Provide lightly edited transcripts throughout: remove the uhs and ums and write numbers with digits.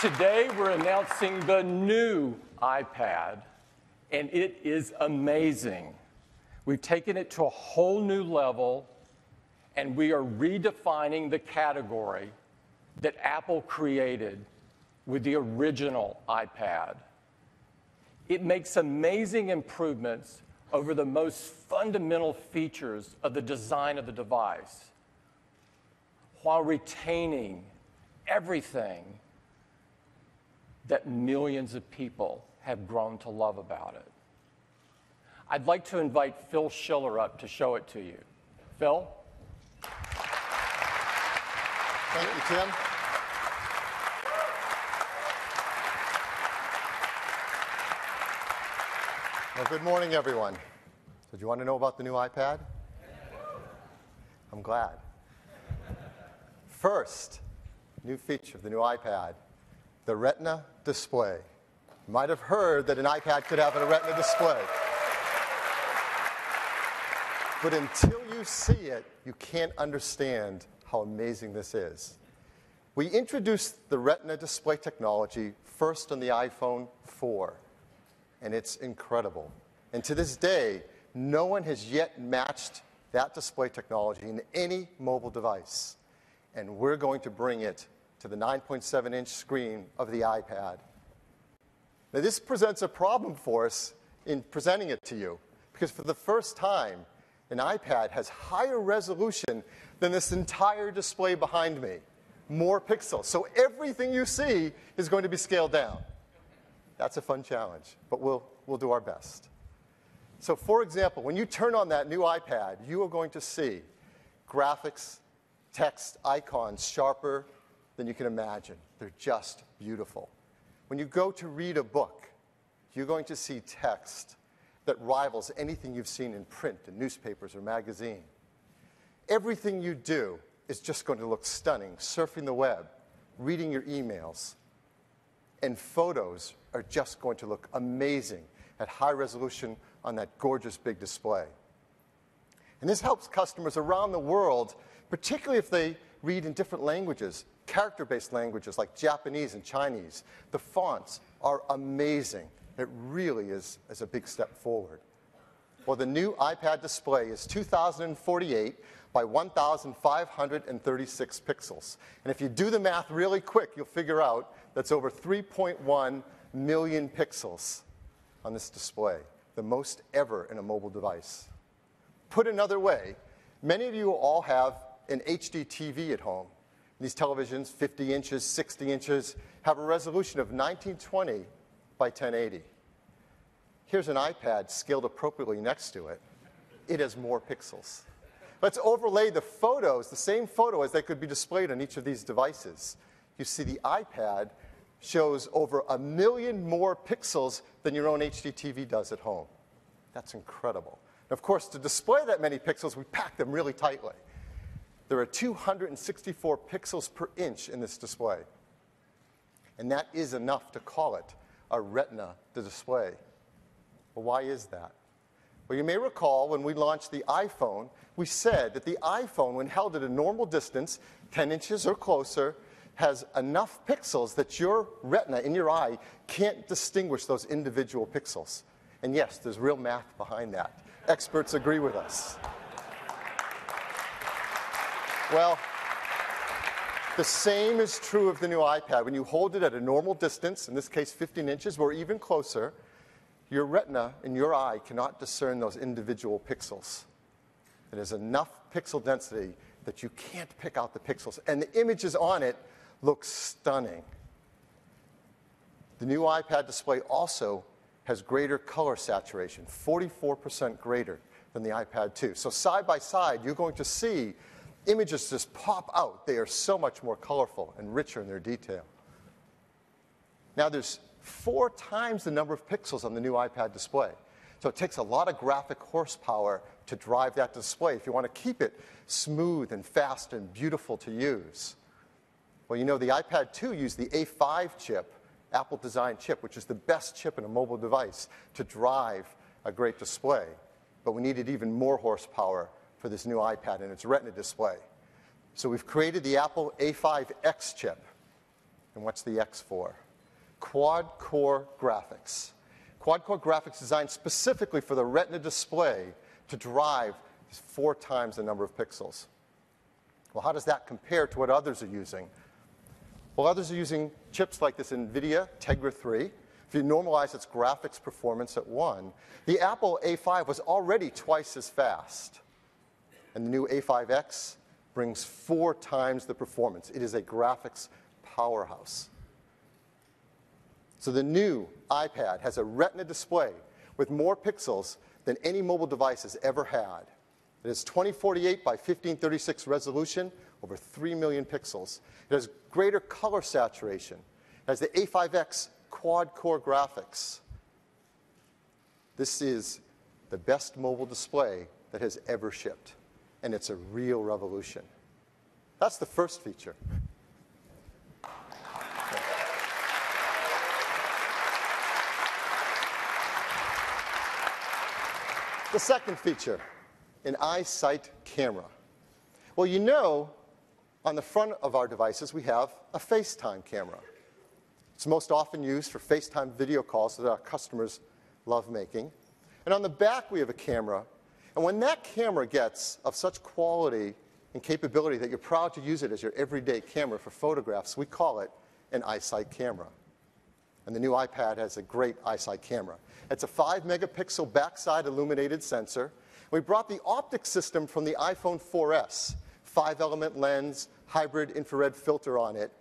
Today, we're announcing the new iPad, and it is amazing. We've taken it to a whole new level, and we are redefining the category that Apple created with the original iPad. It makes amazing improvements over the most fundamental features of the design of the device, while retaining everything that millions of people have grown to love about it. I'd like to invite Phil Schiller up to show it to you. Phil? Thank you, Tim. Well, good morning, everyone. Did you want to know about the new iPad? I'm glad. First, new feature of the new iPad, the Retina Display. You might have heard that an iPad could have a Retina display. But until you see it, you can't understand how amazing this is. We introduced the Retina display technology first on the iPhone 4, and it's incredible. And to this day, no one has yet matched that display technology in any mobile device. And we're going to bring it to the 9.7-inch screen of the iPad. Now, this presents a problem for us in presenting it to you, because for the first time, an iPad has higher resolution than this entire display behind me, more pixels. So everything you see is going to be scaled down. That's a fun challenge, but we'll do our best. So for example, when you turn on that new iPad, you are going to see graphics, text, icons sharper than you can imagine. They're just beautiful. When you go to read a book, you're going to see text that rivals anything you've seen in print, in newspapers or magazine. Everything you do is just going to look stunning. Surfing the web, reading your emails, and photos are just going to look amazing at high resolution on that gorgeous big display. And this helps customers around the world, particularly if they read in different languages, character-based languages like Japanese and Chinese. The fonts are amazing. It really is a big step forward. Well, the new iPad display is 2048 by 1,536 pixels. And if you do the math really quick, you'll figure out that's over 3.1 million pixels on this display, the most ever in a mobile device. Put another way, many of you all have an HD TV at home. These televisions, 50 inches, 60 inches, have a resolution of 1920 by 1080. Here's an iPad scaled appropriately next to it. It has more pixels. Let's overlay the photos, the same photo as they could be displayed on each of these devices. You see the iPad shows over 1 million more pixels than your own HD TV does at home. That's incredible. And of course, to display that many pixels, we pack them really tightly. There are 264 pixels per inch in this display. And that is enough to call it a Retina display. Well, why is that? Well, you may recall when we launched the iPhone, we said that the iPhone, when held at a normal distance, 10 inches or closer, has enough pixels that your retina in your eye can't distinguish those individual pixels. And yes, there's real math behind that. Experts agree with us. Well, the same is true of the new iPad. When you hold it at a normal distance, in this case 15 inches or even closer, your retina in your eye cannot discern those individual pixels. There's enough pixel density that you can't pick out the pixels. And the images on it look stunning. The new iPad display also has greater color saturation, 44% greater than the iPad 2. So side by side, you're going to see images just pop out. They are so much more colorful and richer in their detail. Now, there's 4 times the number of pixels on the new iPad display. So it takes a lot of graphic horsepower to drive that display if you want to keep it smooth and fast and beautiful to use. Well, you know, the iPad 2 used the A5 chip, Apple-designed chip, which is the best chip in a mobile device to drive a great display. But we needed even more horsepower for this new iPad and its Retina display. So we've created the Apple A5X chip. And what's the X for? Quad-core graphics. Quad-core graphics designed specifically for the Retina display to drive 4 times the number of pixels. Well, how does that compare to what others are using? Well, others are using chips like this NVIDIA Tegra 3. If you normalize its graphics performance at 1, the Apple A5 was already twice as fast. And the new A5X brings 4 times the performance. It is a graphics powerhouse. So the new iPad has a Retina display with more pixels than any mobile device has ever had. It has 2048 by 1536 resolution, over 3 million pixels. It has greater color saturation. It has the A5X quad-core graphics. This is the best mobile display that has ever shipped, and it's a real revolution. That's the first feature. The second feature, an iSight camera. Well, you know, on the front of our devices, we have a FaceTime camera. It's most often used for FaceTime video calls that our customers love making. And on the back, we have a camera. And when that camera gets of such quality and capability that you're proud to use it as your everyday camera for photographs, we call it an iSight camera. And the new iPad has a great iSight camera. It's a 5-megapixel backside illuminated sensor. We brought the optic system from the iPhone 4S, 5-element lens, hybrid infrared filter on it.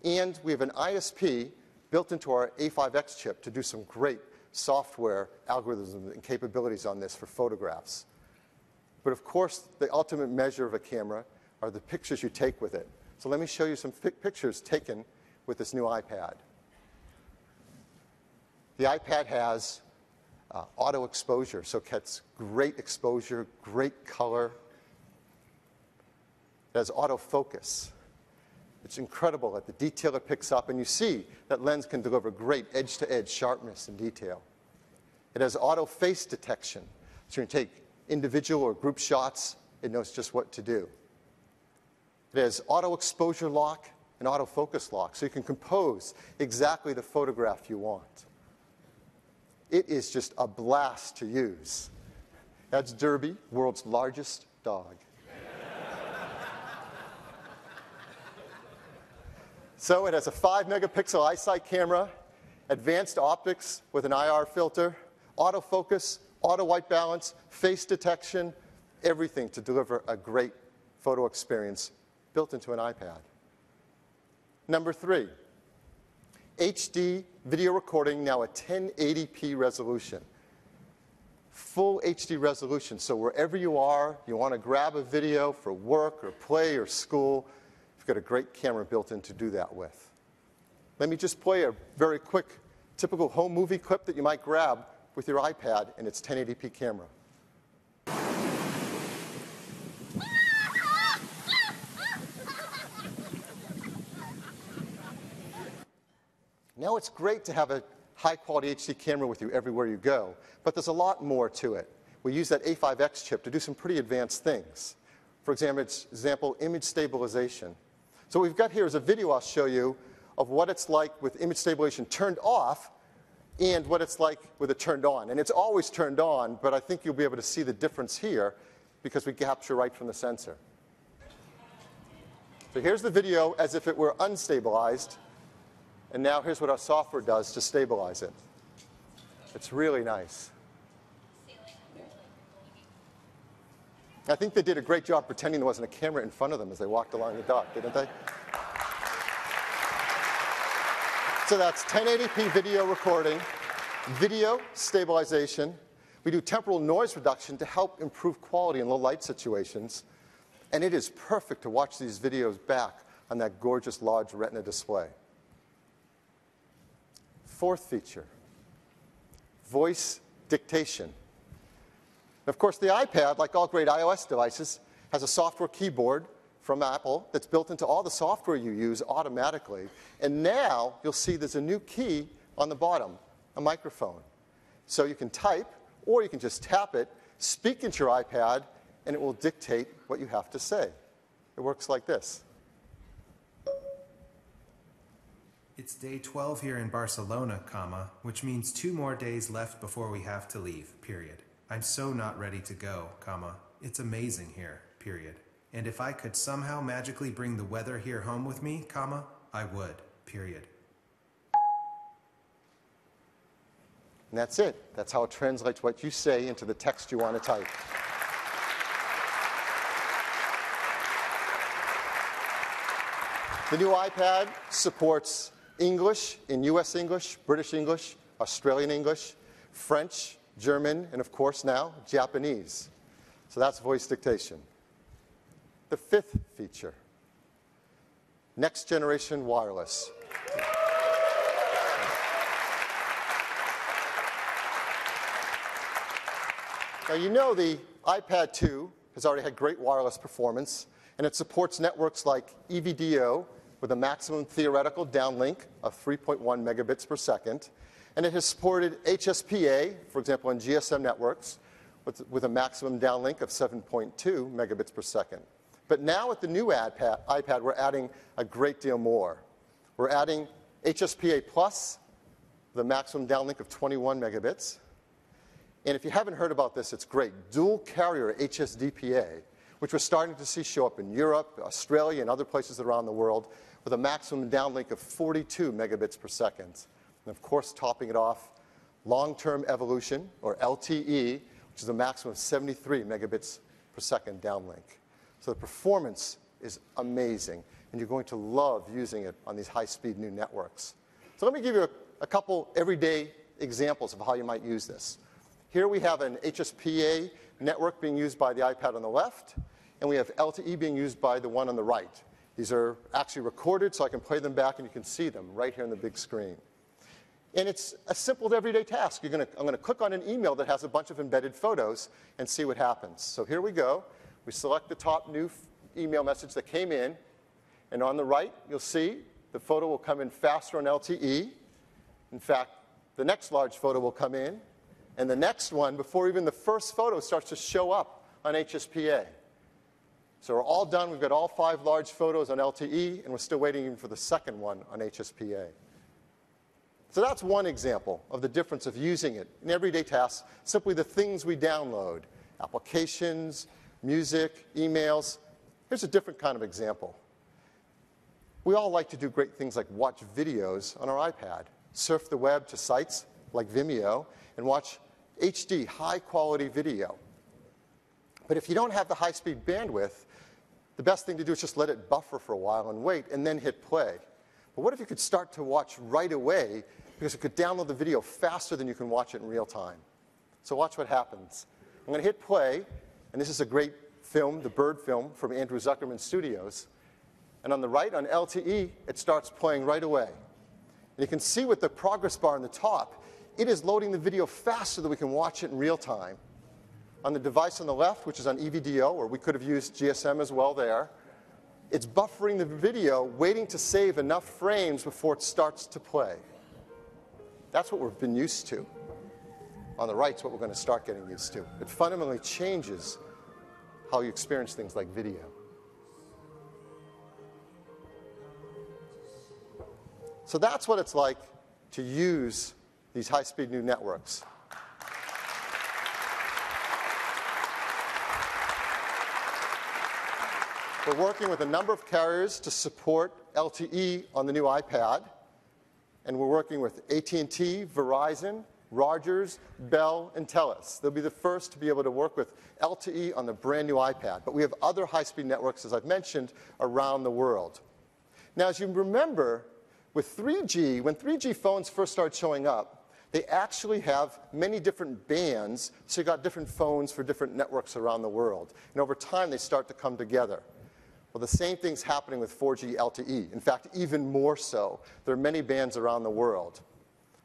And we have an ISP built into our A5X chip to do some great software algorithms and capabilities on this for photographs. But of course, the ultimate measure of a camera are the pictures you take with it. So let me show you some pictures taken with this new iPad. The iPad has auto exposure, so it gets great exposure, great color. It has autofocus. It's incredible at the detail it picks up, and you see that lens can deliver great edge-to-edge sharpness and detail. It has auto face detection, so you can take individual or group shots. It knows just what to do. It has auto exposure lock and autofocus lock, so you can compose exactly the photograph you want. It is just a blast to use. That's Derby, world's largest dog. So it has a 5-megapixel iSight camera, advanced optics with an IR filter, autofocus, auto white balance, face detection, everything to deliver a great photo experience built into an iPad. Number 3, HD video recording, now a 1080p resolution. Full HD resolution, so wherever you are, you want to grab a video for work or play or school, you've got a great camera built in to do that with. Let me just play a very quick, typical home movie clip that you might grab with your iPad and its 1080p camera. Now, it's great to have a high-quality HD camera with you everywhere you go, but there's a lot more to it. We use that A5X chip to do some pretty advanced things. For example, image stabilization. So what we've got here is a video I'll show you of what it's like with image stabilization turned off and what it's like with it turned on. And it's always turned on, but I think you'll be able to see the difference here because we capture right from the sensor. So here's the video as if it were unstabilized. And now here's what our software does to stabilize it. It's really nice. I think they did a great job pretending there wasn't a camera in front of them as they walked along the dock, didn't they? So that's 1080p video recording, video stabilization. We do temporal noise reduction to help improve quality in low light situations. And it is perfect to watch these videos back on that gorgeous large Retina display. Fourth feature, voice dictation. Of course, the iPad, like all great iOS devices, has a software keyboard from Apple that's built into all the software you use automatically. And now you'll see there's a new key on the bottom, a microphone. So you can type, or you can just tap it, speak into your iPad, and it will dictate what you have to say. It works like this. It's day 12 here in Barcelona, which means 2 more days left before we have to leave, period. I'm so not ready to go, It's amazing here, period. And if I could somehow magically bring the weather here home with me, I would, period. And that's it. That's how it translates what you say into the text you want to type. The new iPad supports English in US English, British English, Australian English, French, German, and of course now, Japanese. So that's voice dictation. The fifth feature, next generation wireless. Now you know the iPad 2 has already had great wireless performance, and it supports networks like EVDO with a maximum theoretical downlink of 3.1 megabits per second, and it has supported HSPA, for example, in GSM networks, with a maximum downlink of 7.2 megabits per second. But now with the new iPad, we're adding a great deal more. We're adding HSPA Plus, with a maximum downlink of 21 megabits. And if you haven't heard about this, it's great. Dual carrier HSDPA, which we're starting to see show up in Europe, Australia, and other places around the world, with a maximum downlink of 42 megabits per second. And of course, topping it off, long-term evolution, or LTE, which is a maximum of 73 megabits per second downlink. So the performance is amazing, and you're going to love using it on these high-speed new networks. So let me give you a couple everyday examples of how you might use this. Here we have an HSPA network being used by the iPad on the left, and we have LTE being used by the one on the right. These are actually recorded, so I can play them back, and you can see them right here on the big screen. And it's a simple everyday task. I'm going to click on an email that has a bunch of embedded photos and see what happens. So here we go. We select the top new email message that came in. And on the right, you'll see the photo will come in faster on LTE. In fact, the next large photo will come in. And the next one, before even the first photo starts to show up on HSPA. So we're all done. We've got all 5 large photos on LTE, and we're still waiting for the second one on HSPA. So that's one example of the difference of using it in everyday tasks, simply the things we download, applications, music, emails. Here's a different kind of example. We all like to do great things like watch videos on our iPad, surf the web to sites like Vimeo, and watch HD, high-quality video. But if you don't have the high-speed bandwidth, the best thing to do is just let it buffer for a while and wait, and then hit play. But what if you could start to watch right away, because you could download the video faster than you can watch it in real time? So watch what happens. I'm going to hit play, and this is a great film, the Bird film from Andrew Zuckerman Studios. And on the right, on LTE, it starts playing right away. And you can see with the progress bar on the top, it is loading the video faster than we can watch it in real time. On the device on the left, which is on EVDO, or we could have used GSM as well there, it's buffering the video, waiting to save enough frames before it starts to play. That's what we've been used to. On the right is what we're going to start getting used to. It fundamentally changes how you experience things like video. So that's what it's like to use these high-speed new networks. We're working with a number of carriers to support LTE on the new iPad. And we're working with AT&T, Verizon, Rogers, Bell, and TELUS. They'll be the first to be able to work with LTE on the brand new iPad. But we have other high-speed networks, as I've mentioned, around the world. Now, as you remember, with 3G, when 3G phones first started showing up, they actually have many different bands, so you got different phones for different networks around the world. And over time, they start to come together. Well, the same thing's happening with 4G LTE. In fact, even more so. There are many bands around the world.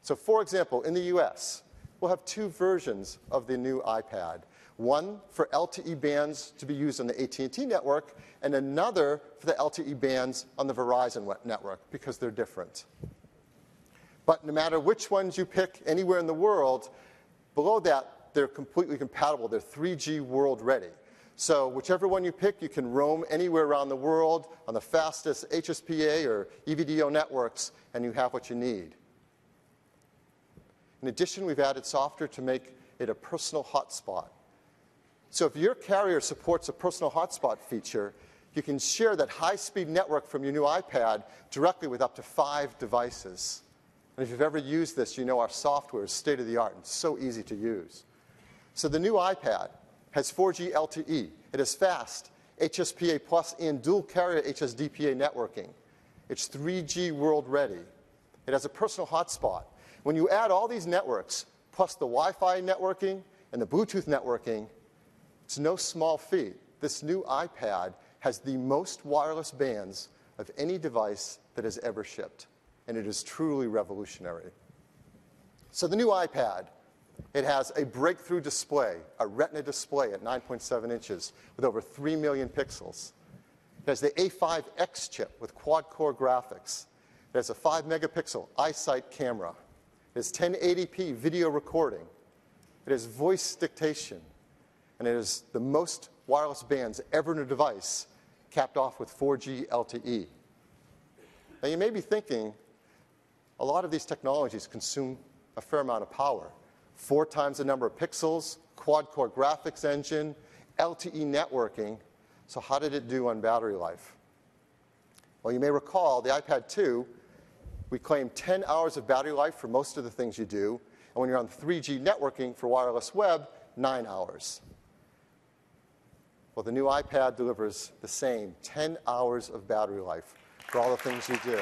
So for example, in the US, we'll have 2 versions of the new iPad. One for LTE bands to be used on the AT&T network, and another for the LTE bands on the Verizon network, because they're different. But no matter which ones you pick anywhere in the world, below that, they're completely compatible. They're 3G world ready. So whichever one you pick, you can roam anywhere around the world on the fastest HSPA or EVDO networks, and you have what you need. In addition, we've added software to make it a personal hotspot. So if your carrier supports a personal hotspot feature, you can share that high-speed network from your new iPad directly with up to 5 devices. And if you've ever used this, you know our software is state-of-the-art and so easy to use. So the new iPad has 4G LTE. It has fast HSPA Plus and dual carrier HSDPA networking. It's 3G world ready. It has a personal hotspot. When you add all these networks, plus the Wi-Fi networking and the Bluetooth networking, it's no small feat. This new iPad has the most wireless bands of any device that has ever shipped, and it is truly revolutionary. So the new iPad, it has a breakthrough display, a Retina display at 9.7 inches with over 3 million pixels. It has the A5X chip with quad-core graphics. It has a 5-megapixel iSight camera. It has 1080p video recording. It has voice dictation. And it has the most wireless bands ever in a device, capped off with 4G LTE. Now, you may be thinking, a lot of these technologies consume a fair amount of power. 4 times the number of pixels, quad-core graphics engine, LTE networking. So how did it do on battery life? Well, you may recall the iPad 2, we claim 10 hours of battery life for most of the things you do. And when you're on 3G networking for wireless web, 9 hours. Well, the new iPad delivers the same 10 hours of battery life for all the things you do.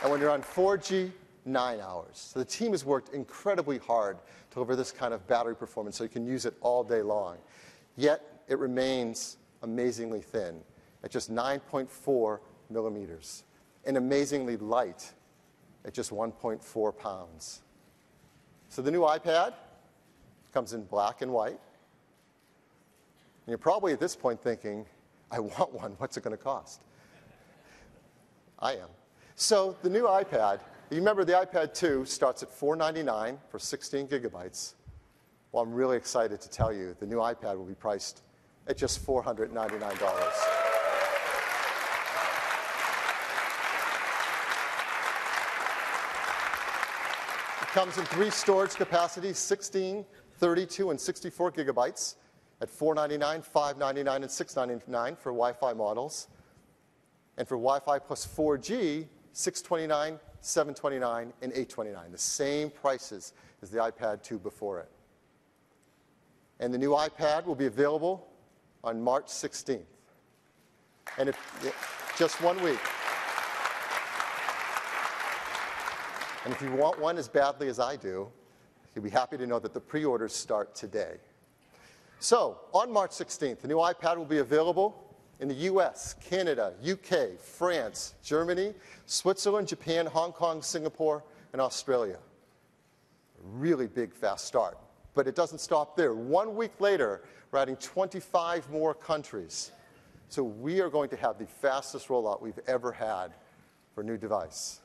And when you're on 4G, 9 hours. So the team has worked incredibly hard to deliver this kind of battery performance so you can use it all day long. Yet, it remains amazingly thin at just 9.4 millimeters and amazingly light at just 1.4 pounds. So the new iPad comes in black and white. And you're probably at this point thinking, I want one. What's it going to cost? I am. So the new iPad, you remember the iPad 2 starts at $499 for 16 gigabytes. Well, I'm really excited to tell you the new iPad will be priced at just $499. It comes in 3 storage capacities, 16, 32, and 64 gigabytes at $499, $599, and $699 for Wi-Fi models. And for Wi-Fi plus 4G, $629, $729, and $829, the same prices as the iPad 2 before it. And the new iPad will be available on March 16th. And just 1 week. And if you want one as badly as I do, you'll be happy to know that the pre-orders start today. So, on March 16th, the new iPad will be available in the US, Canada, UK, France, Germany, Switzerland, Japan, Hong Kong, Singapore, and Australia. A really big, fast start. But it doesn't stop there. 1 week later, we're adding 25 more countries. So we are going to have the fastest rollout we've ever had for a new device.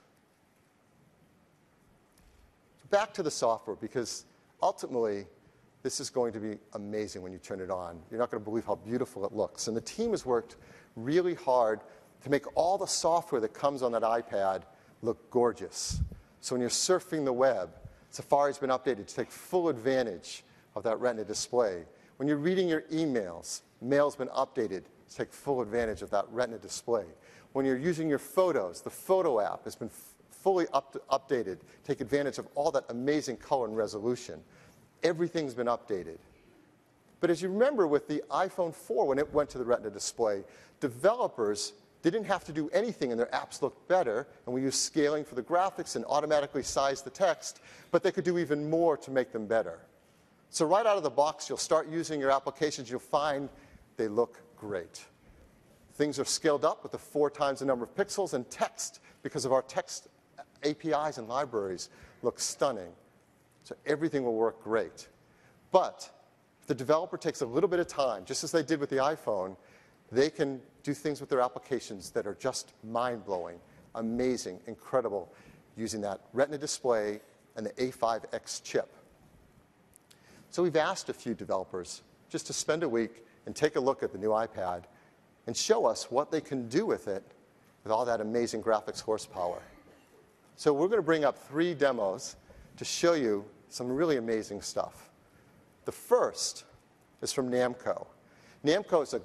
Back to the software, because ultimately, this is going to be amazing when you turn it on. You're not going to believe how beautiful it looks. And the team has worked really hard to make all the software that comes on that iPad look gorgeous. So when you're surfing the web, Safari's been updated to take full advantage of that Retina display. When you're reading your emails, Mail's been updated to take full advantage of that Retina display. When you're using your photos, the Photo app has been fully updated to take advantage of all that amazing color and resolution. Everything's been updated. But as you remember with the iPhone 4, when it went to the Retina display, developers didn't have to do anything and their apps looked better, and we used scaling for the graphics and automatically sized the text, but they could do even more to make them better. So right out of the box, you'll start using your applications, you'll find they look great. Things are scaled up with the 4 times the number of pixels, and text, because of our text APIs and libraries, looks stunning. So everything will work great. But if the developer takes a little bit of time, just as they did with the iPhone, they can do things with their applications that are just mind-blowing, amazing, incredible, using that Retina display and the A5X chip. So we've asked a few developers just to spend a week and take a look at the new iPad and show us what they can do with it with all that amazing graphics horsepower. So we're going to bring up 3 demos to show you some really amazing stuff. The first is from Namco. Namco is a